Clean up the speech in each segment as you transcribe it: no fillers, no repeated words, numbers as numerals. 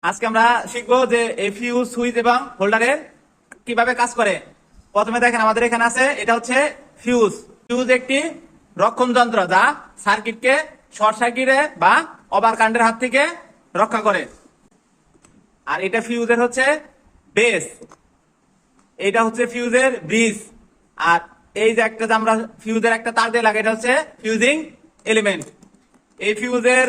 আজকে আমরা শিখবো যে এই ফিউজ সুইচ এবং হোল্ডারের কিভাবে কাজ করে। প্রথমে দেখেন আমাদের এখানে আছে, এটা হচ্ছে ফিউজ। ফিউজ একটি রক্ষণ যন্ত্র যা সার্কিটকে শর্ট সার্কিটে বা ওভার কারেন্টের হাত থেকে রক্ষা করে। আর এটা ফিউজের হচ্ছে বেস, এটা হচ্ছে ফিউজের ব্রিজ। আর এই যে একটা যে আমরা ফিউজের একটা তার দিয়ে লাগে, এটা হচ্ছে ফিউজিং এলিমেন্ট। এই ফিউজের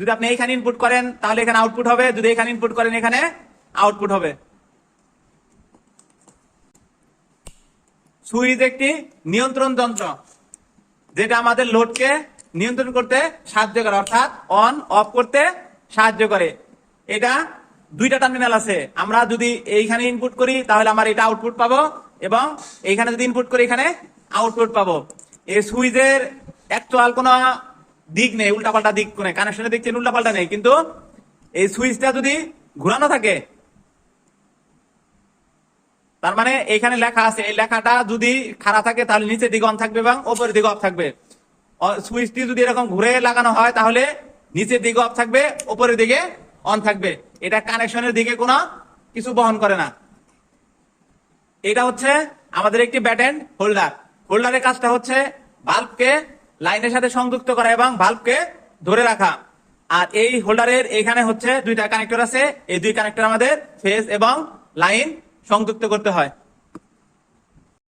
যদি আপনি এখানে ইনপুট করেন তাহলে এখানে আউটপুট হবে, যদি এখানে ইনপুট করেন এখানে আউটপুট হবে। সুইচ একটি নিয়ন্ত্রণ যন্ত্র যেটা আমাদের লোডকে নিয়ন্ত্রণ করতে সাহায্য করে, অর্থাৎ অন অফ করতে সাহায্য করে। এটা দুইটা টার্মিনাল আছে, আমরা যদি এইখানে ইনপুট করি তাহলে আমরা এটা আউটপুট পাবো, এবং এইখানে যদি ইনপুট করি এখানে আউটপুট পাবো। এই সুইচের অ্যাকচুয়াল কোনো দিক নেই, উল্টাপাল্টা দিক নেই, কানেকশনের দিক চেয়ে উল্টাপাল্টা নেই, কিন্তু এই সুইচটা যদি ঘোরানো থাকে তার মানে এখানে লেখা আছে, এই লেখাটা যদি খাড়া থাকে তাহলে নিচের দিকে অন থাকবে এবং উপরের দিকে অফ থাকবে। সুইচটি যদি এরকম ঘুরে লাগানো হয় তাহলে নিচের দিকে অফ থাকবে, উপরের দিকে অন থাকবে। এটা কানেকশনের দিকে কোনো কিছু বহন করে না। এটা হচ্ছে আমাদের একটি ব্যাটেন হোল্ডার। হোল্ডারের কাজটা হচ্ছে ভালভকে লাইনের সাথে সংযুক্ত করা এবং ভালভকে ধরে রাখা। আর এই হোল্ডারের এখানে হচ্ছে দুইটা কানেক্টর আছে, এই দুই কানেক্টর আমাদের ফেজ এবং লাইন সংযুক্ত করতে হয়।